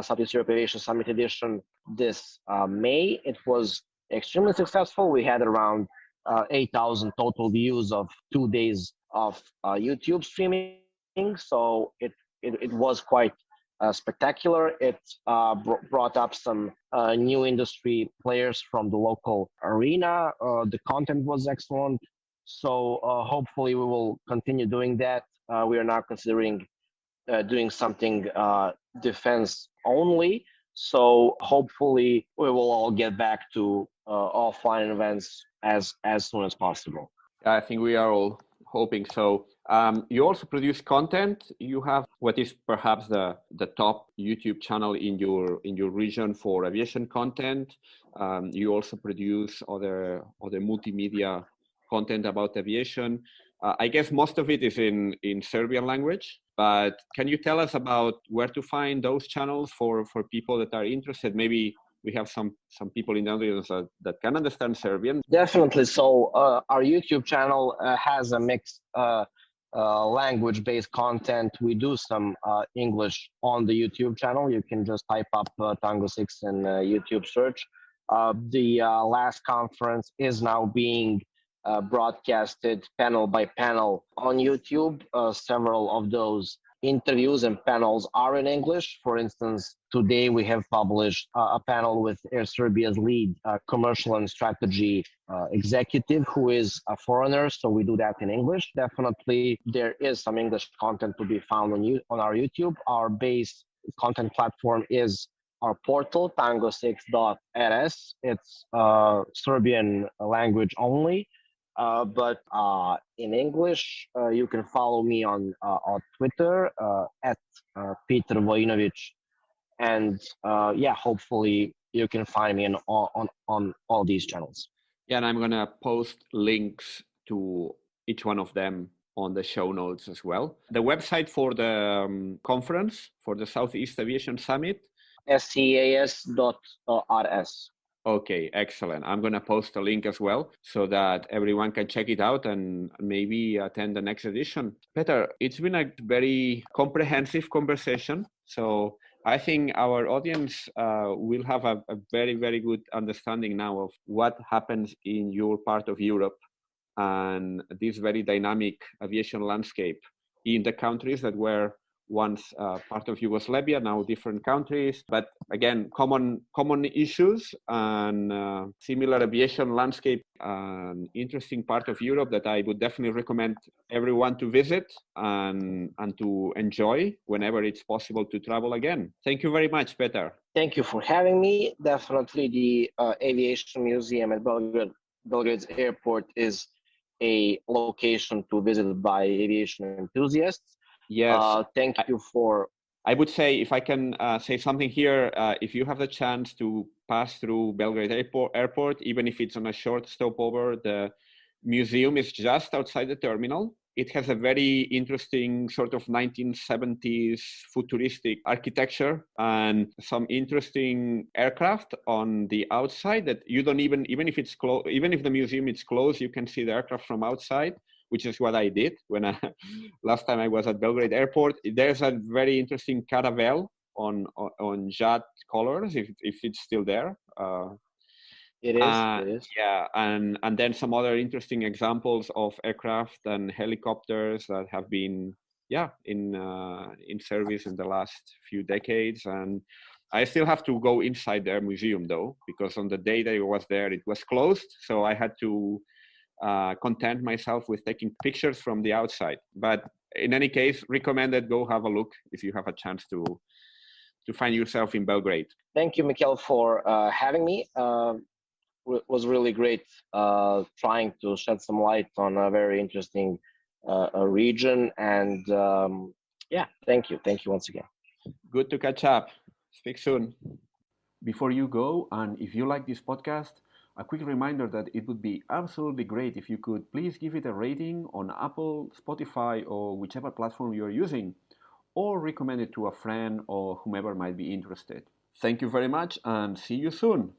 Southeast Europe Aviation Summit edition this May. It was extremely successful. We had around 8,000 total views of 2 days of YouTube streaming. So it was quite spectacular. It brought up some new industry players from the local arena. The content was excellent. So hopefully we will continue doing that. We are now considering doing something defense only. So hopefully we will all get back to offline events as soon as possible. I think we are all hoping so. You also produce content. You have what is perhaps the top YouTube channel in your region for aviation content. You also produce other multimedia content about aviation. I guess most of it is in Serbian language, but can you tell us about where to find those channels for people that are interested? Maybe we have some people in the audience that can understand Serbian. Definitely. So our YouTube channel has a mixed language-based content. We do some English on the YouTube channel. You can just type up TangoSix in YouTube search. The last conference is now being broadcasted panel by panel on YouTube. Several of those interviews and panels are in English. For instance, today we have published a panel with Air Serbia's lead commercial and strategy executive, who is a foreigner. So we do that in English. Definitely, there is some English content to be found on our YouTube. Our base content platform is our portal, TangoSix.rs. It's Serbian language only. But in English, you can follow me on Twitter at Petar Vojinovic, and hopefully you can find me on all these channels. Yeah, and I'm gonna post links to each one of them on the show notes as well. The website for the conference for the Southeast Aviation Summit, scas.rs. Okay, excellent. I'm going to post a link as well so that everyone can check it out and maybe attend the next edition. Petar, it's been a very comprehensive conversation. So I think our audience will have a very, very good understanding now of what happens in your part of Europe and this very dynamic aviation landscape in the countries that were once part of Yugoslavia, now different countries, but again, common issues and similar aviation landscape, an interesting part of Europe that I would definitely recommend everyone to visit and to enjoy whenever it's possible to travel again. Thank you very much, Petar. Thank you for having me. Definitely the Aviation Museum at Belgrade's airport is a location to visit by aviation enthusiasts. Yes. Thank you for... I would say, if I can say something here, if you have the chance to pass through Belgrade airport, even if it's on a short stopover, the museum is just outside the terminal. It has a very interesting sort of 1970s futuristic architecture and some interesting aircraft on the outside that you don't even if it's closed, even if the museum is closed, you can see the aircraft from outside, which is what I did when last time I was at Belgrade airport. There's a very interesting caravel on JAT colors, if it's still there. It is. Yeah, and then some other interesting examples of aircraft and helicopters that have been in service in the last few decades. And I still have to go inside their museum though, because on the day that I was there, it was closed. So I had to content myself with taking pictures from the outside. But in any case, recommended, go have a look if you have a chance to find yourself in Belgrade. Thank you, Mikhail, for having me. It was really great trying to shed some light on a very interesting region. And thank you. Thank you once again. Good to catch up. Speak soon. Before you go, and if you like this podcast, a quick reminder that it would be absolutely great if you could please give it a rating on Apple, Spotify, or whichever platform you're using, or recommend it to a friend or whomever might be interested. Thank you very much and see you soon.